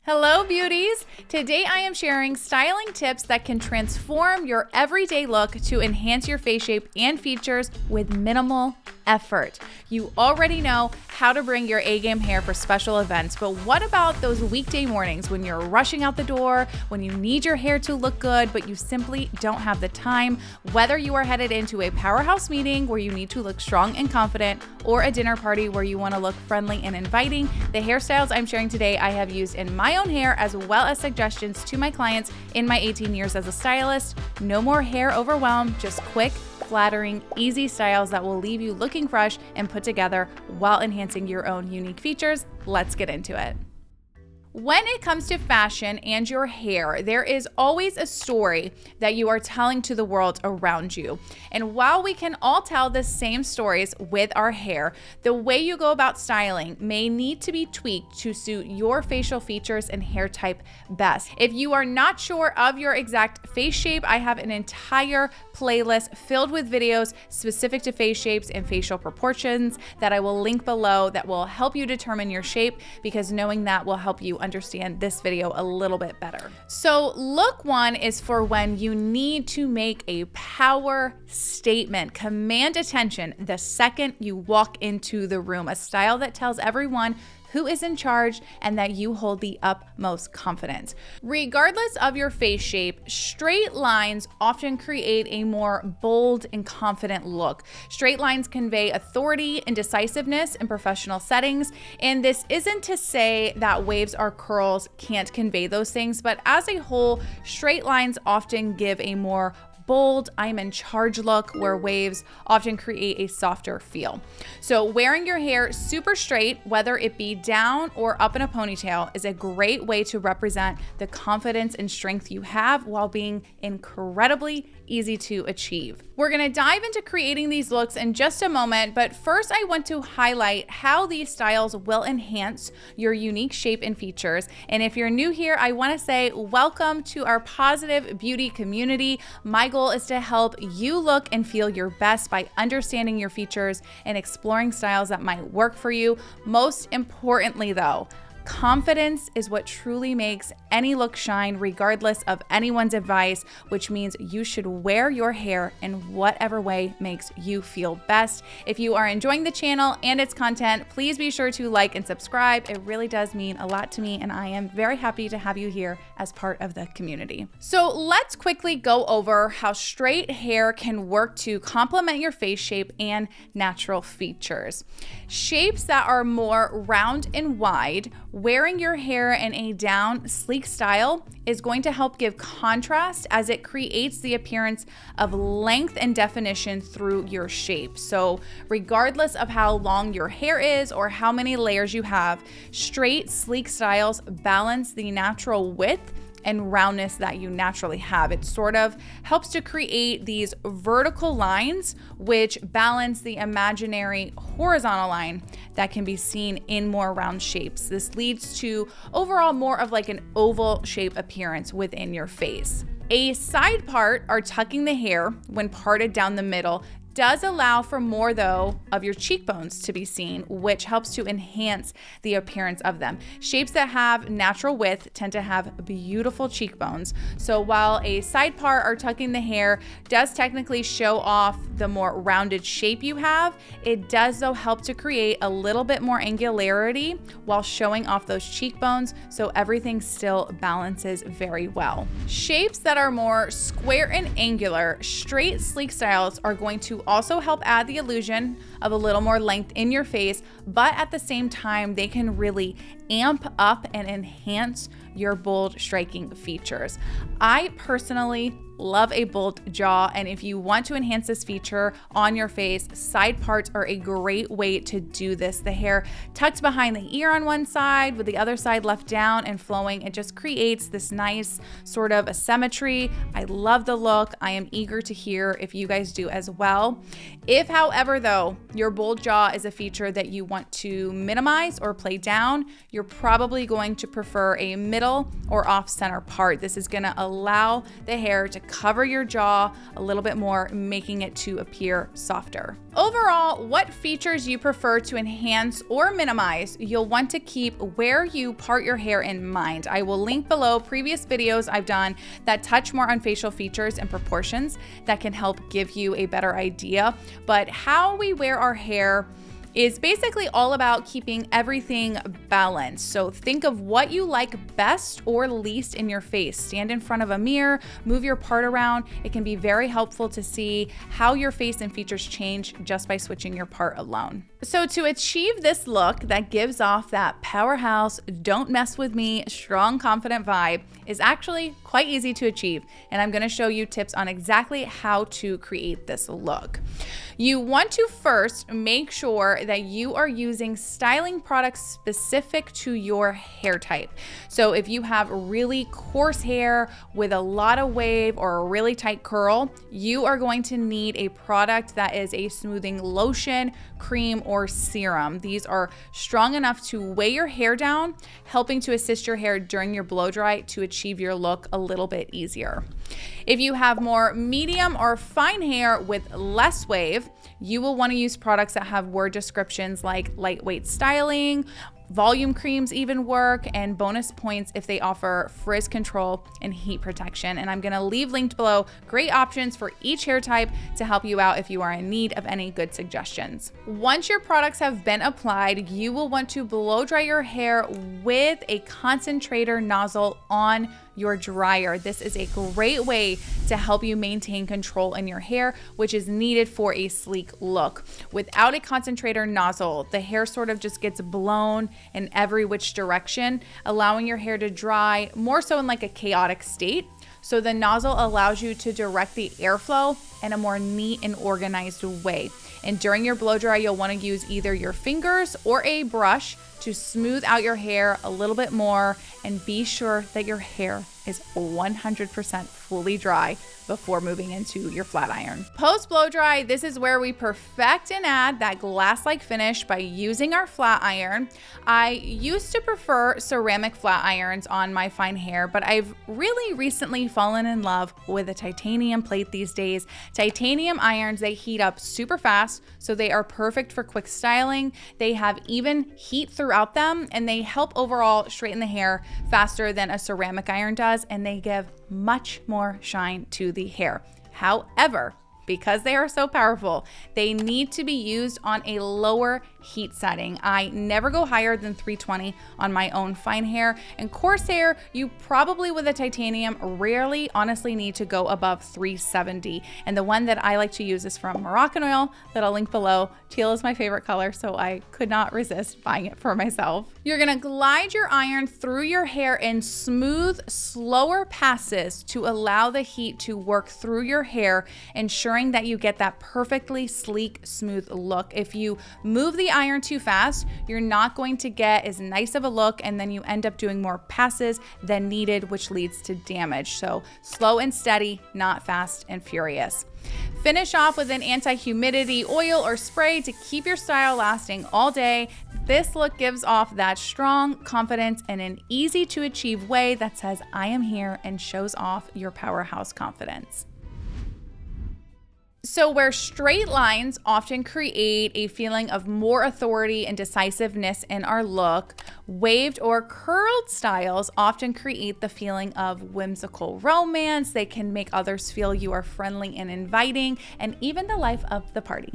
Hello beauties! Today I am sharing styling tips that can transform your everyday look to enhance your face shape and features with minimal effort. You already know how to bring your A-game hair for special events, but what about those weekday mornings when you're rushing out the door, when you need your hair to look good, but you simply don't have the time? Whether you are headed into a powerhouse meeting where you need to look strong and confident, or a dinner party where you want to look friendly and inviting, the hairstyles I'm sharing today I have used in my own hair as well as suggestions to my clients in my 18 years as a stylist. No more hair overwhelm, just quick, flattering, easy styles that will leave you looking fresh and put together while enhancing your own unique features. Let's get into it. When it comes to fashion and your hair, there is always a story that you are telling to the world around you. And while we can all tell the same stories with our hair, the way you go about styling may need to be tweaked to suit your facial features and hair type best. If you are not sure of your exact face shape, I have an entire playlist filled with videos specific to face shapes and facial proportions that I will link below that will help you determine your shape, because knowing that will help you understand this video a little bit better. So look one is for when you need to make a power statement. Command attention the second you walk into the room. A style that tells everyone who is in charge and that you hold the utmost confidence. Regardless of your face shape, straight lines often create a more bold and confident look. Straight lines convey authority and decisiveness in professional settings, and this isn't to say that waves or curls can't convey those things, but as a whole, straight lines often give a more bold, I'm in charge look, where waves often create a softer feel. So wearing your hair super straight, whether it be down or up in a ponytail, is a great way to represent the confidence and strength you have while being incredibly easy to achieve. We're gonna dive into creating these looks in just a moment, but first I want to highlight how these styles will enhance your unique shape and features. And if you're new here, I wanna say welcome to our positive beauty community. My goal is to help you look and feel your best by understanding your features and exploring styles that might work for you. Most importantly though, confidence is what truly makes any look shine, regardless of anyone's advice, which means you should wear your hair in whatever way makes you feel best. If you are enjoying the channel and its content, please be sure to like and subscribe. It really does mean a lot to me, and I am very happy to have you here as part of the community. So let's quickly go over how straight hair can work to complement your face shape and natural features. Shapes that are more round and wide, wearing your hair in a down, sleek style is going to help give contrast as it creates the appearance of length and definition through your shape. So regardless of how long your hair is or how many layers you have, straight, sleek styles balance the natural width and roundness that you naturally have. It sort of helps to create these vertical lines which balance the imaginary horizontal line that can be seen in more round shapes. This leads to overall more of like an oval shape appearance within your face. A side part, or tucking the hair when parted down the middle, does allow for more though of your cheekbones to be seen, which helps to enhance the appearance of them. Shapes that have natural width tend to have beautiful cheekbones. So while a side part or tucking the hair does technically show off the more rounded shape you have, it does though help to create a little bit more angularity while showing off those cheekbones, so everything still balances very well. Shapes that are more square and angular, straight, sleek styles are going to also help add the illusion of a little more length in your face, but at the same time, they can really amp up and enhance your bold, striking features. I personally love a bold jaw, and if you want to enhance this feature on your face, side parts are a great way to do this. The hair tucked behind the ear on one side with the other side left down and flowing, it just creates this nice sort of asymmetry. I love the look. I am eager to hear if you guys do as well. If, however, though, your bold jaw is a feature that you want to minimize or play down, you're probably going to prefer a middle or off-center part. This is going to allow the hair to cover your jaw a little bit more, making it to appear softer. Overall, what features you prefer to enhance or minimize, you'll want to keep where you part your hair in mind. I will link below previous videos I've done that touch more on facial features and proportions that can help give you a better idea. But how we wear our hair is basically all about keeping everything balanced. So think of what you like best or least in your face. Stand in front of a mirror, move your part around. It can be very helpful to see how your face and features change just by switching your part alone. So to achieve this look that gives off that powerhouse, don't mess with me, strong, confident vibe is actually quite easy to achieve. And I'm gonna show you tips on exactly how to create this look. You want to first make sure that you are using styling products specific to your hair type. So if you have really coarse hair with a lot of wave or a really tight curl, you are going to need a product that is a smoothing lotion, cream, or serum. These are strong enough to weigh your hair down, helping to assist your hair during your blow dry to achieve your look a little bit easier. If you have more medium or fine hair with less wave, you will want to use products that have word descriptions like lightweight styling, volume creams even work, and bonus points if they offer frizz control and heat protection. And I'm gonna leave linked below great options for each hair type to help you out if you are in need of any good suggestions. Once your products have been applied, you will want to blow dry your hair with a concentrator nozzle on your dryer. This is a great way to help you maintain control in your hair, which is needed for a sleek look. Without a concentrator nozzle, the hair sort of just gets blown in every which direction, allowing your hair to dry more so in like a chaotic state. So the nozzle allows you to direct the airflow in a more neat and organized way. And during your blow dry, you'll want to use either your fingers or a brush to smooth out your hair a little bit more and be sure that your hair is 100% fully dry before moving into your flat iron. Post blow dry, this is where we perfect and add that glass-like finish by using our flat iron. I used to prefer ceramic flat irons on my fine hair, but I've really recently fallen in love with a titanium plate these days. Titanium irons, they heat up super fast, so they are perfect for quick styling. They have even heat throughout them, and they help overall straighten the hair faster than a ceramic iron does, and they give much more shine to the hair. However, because they are so powerful, they need to be used on a lower heat setting. I never go higher than 320 on my own fine hair, and coarse hair, you probably with a titanium rarely honestly need to go above 370. And the one that I like to use is from Moroccan that I'll link below. Teal is my favorite color, so I could not resist buying it for myself. You're gonna glide your iron through your hair in smooth, slower passes to allow the heat to work through your hair, ensuring that you get that perfectly sleek, smooth look. If you move the iron too fast, you're not going to get as nice of a look, and then you end up doing more passes than needed, which leads to damage. So slow and steady, not fast and furious. Finish off with an anti-humidity oil or spray to keep your style lasting all day. This look gives off that strong confidence in an easy to achieve way that says, I am here, and shows off your powerhouse confidence. So where straight lines often create a feeling of more authority and decisiveness in our look, waved or curled styles often create the feeling of whimsical romance. They can make others feel you are friendly and inviting, and even the life of the party.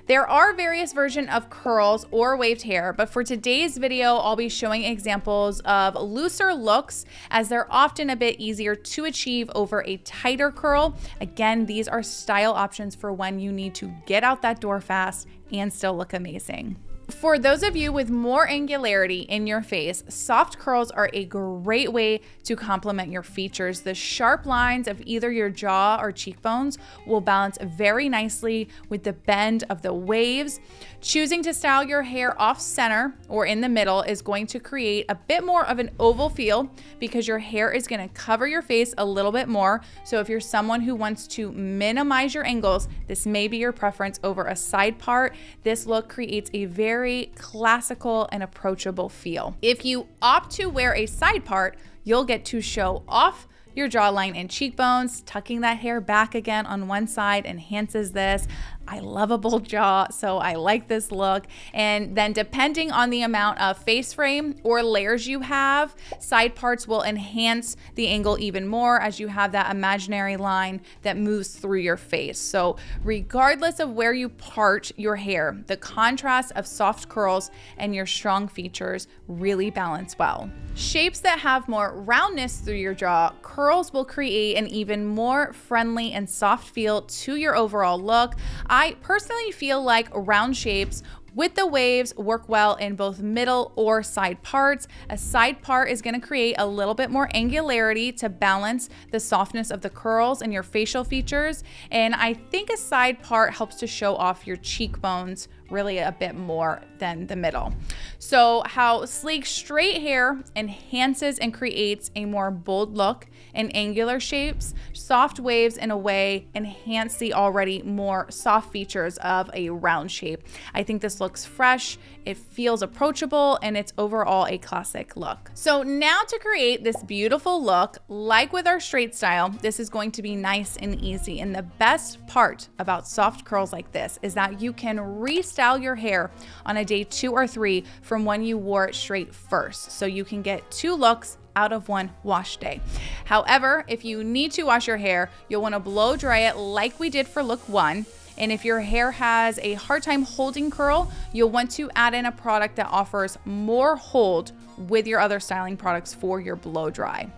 There are various versions of curls or waved hair, but for today's video, I'll be showing examples of looser looks, as they're often a bit easier to achieve over a tighter curl. Again, these are style options for when you need to get out that door fast and still look amazing. For those of you with more angularity in your face, soft curls are a great way to complement your features. The sharp lines of either your jaw or cheekbones will balance very nicely with the bend of the waves. Choosing to style your hair off center or in the middle is going to create a bit more of an oval feel, because your hair is going to cover your face a little bit more. So if you're someone who wants to minimize your angles, this may be your preference over a side part. This look creates a very classical and approachable feel. If you opt to wear a side part, you'll get to show off your jawline and cheekbones. Tucking that hair back again on one side enhances this. I love a bold jaw, so I like this look. And then depending on the amount of face frame or layers you have, side parts will enhance the angle even more as you have that imaginary line that moves through your face. So regardless of where you part your hair, the contrast of soft curls and your strong features really balance well. Shapes that have more roundness through your jaw, curls will create an even more friendly and soft feel to your overall look. I personally feel like round shapes with the waves work well in both middle or side parts. A side part is going to create a little bit more angularity to balance the softness of the curls and your facial features. And I think a side part helps to show off your cheekbones really a bit more than the middle. So how sleek straight hair enhances and creates a more bold look in angular shapes, soft waves in a way enhance the already more soft features of a round shape. I think this looks fresh, it feels approachable, and it's overall a classic look. So now to create this beautiful look, like with our straight style, this is going to be nice and easy. And the best part about soft curls like this is that you can restyle your hair on a day 2 or 3 from when you wore it straight first. So you can get 2 looks out of one wash day. However, if you need to wash your hair, you'll want to blow dry it like we did for look 1. And if your hair has a hard time holding curl, you'll want to add in a product that offers more hold with your other styling products for your blow dry.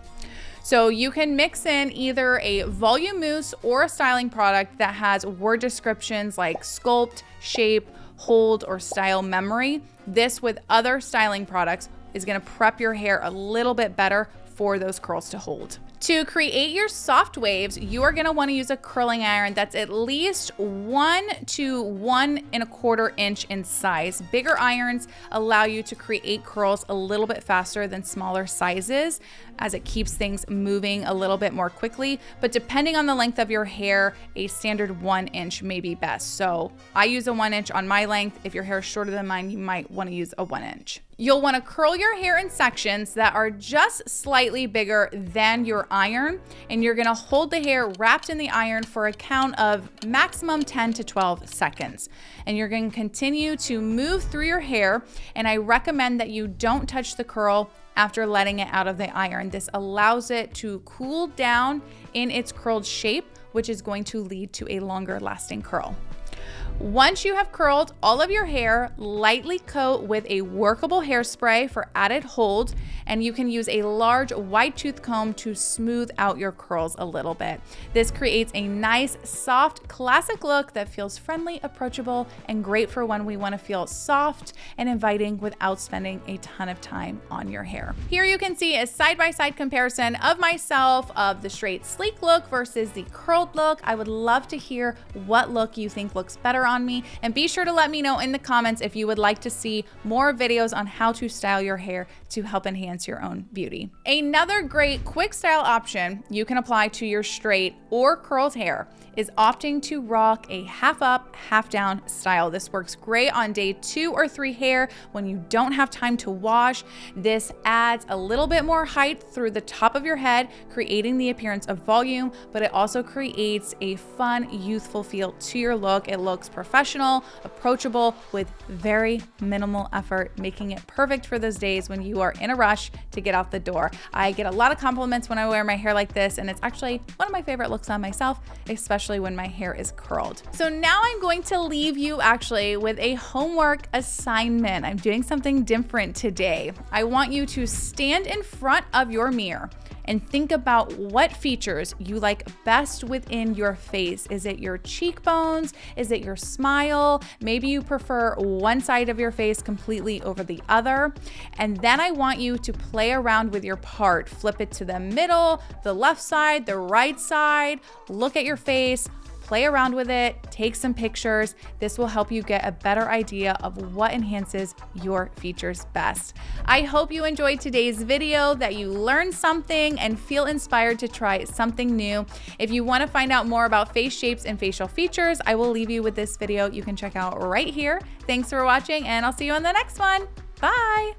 So you can mix in either a volume mousse or a styling product that has word descriptions like sculpt, shape, hold, or style memory. This with other styling products is going to prep your hair a little bit better for those curls to hold. To create your soft waves, you are going to want to use a curling iron that's at least 1 to 1 1/4 inch in size. Bigger irons allow you to create curls a little bit faster than smaller sizes, as it keeps things moving a little bit more quickly. But depending on the length of your hair, a standard 1 inch may be best. So I use a 1 inch on my length. If your hair is shorter than mine, you might want to use a 1 inch. You'll want to curl your hair in sections that are just slightly bigger than your iron, and you're going to hold the hair wrapped in the iron for a count of maximum 10 to 12 seconds. And you're going to continue to move through your hair, and I recommend that you don't touch the curl after letting it out of the iron. This allows it to cool down in its curled shape, which is going to lead to a longer lasting curl. Once you have curled all of your hair, lightly coat with a workable hairspray for added hold, and you can use a large wide tooth comb to smooth out your curls a little bit. This creates a nice, soft, classic look that feels friendly, approachable, and great for when we want to feel soft and inviting without spending a ton of time on your hair. Here you can see a side-by-side comparison of myself of the straight, sleek look versus the curled look. I would love to hear what look you think looks better on me, and be sure to let me know in the comments if you would like to see more videos on how to style your hair to help enhance your own beauty. Another great quick style option you can apply to your straight or curled hair is opting to rock a half up, half down style. This works great on day 2 or 3 hair when you don't have time to wash. This adds a little bit more height through the top of your head, creating the appearance of volume, but it also creates a fun, youthful feel to your look. It looks professional, approachable, with very minimal effort, making it perfect for those days when you are in a rush to get out the door. I get a lot of compliments when I wear my hair like this, and it's actually one of my favorite looks on myself, especially when my hair is curled. So now I'm going to leave you actually with a homework assignment. I'm doing something different today. I want you to stand in front of your mirror and think about what features you like best within your face. Is it your cheekbones? Is it your smile? Maybe you prefer one side of your face completely over the other. And then I want you to play around with your part. Flip it to the middle, the left side, the right side. Look at your face. Play around with it, take some pictures. This will help you get a better idea of what enhances your features best. I hope you enjoyed today's video, that you learned something and feel inspired to try something new. If you want to find out more about face shapes and facial features, I will leave you with this video you can check out right here. Thanks for watching, and I'll see you on the next one. Bye.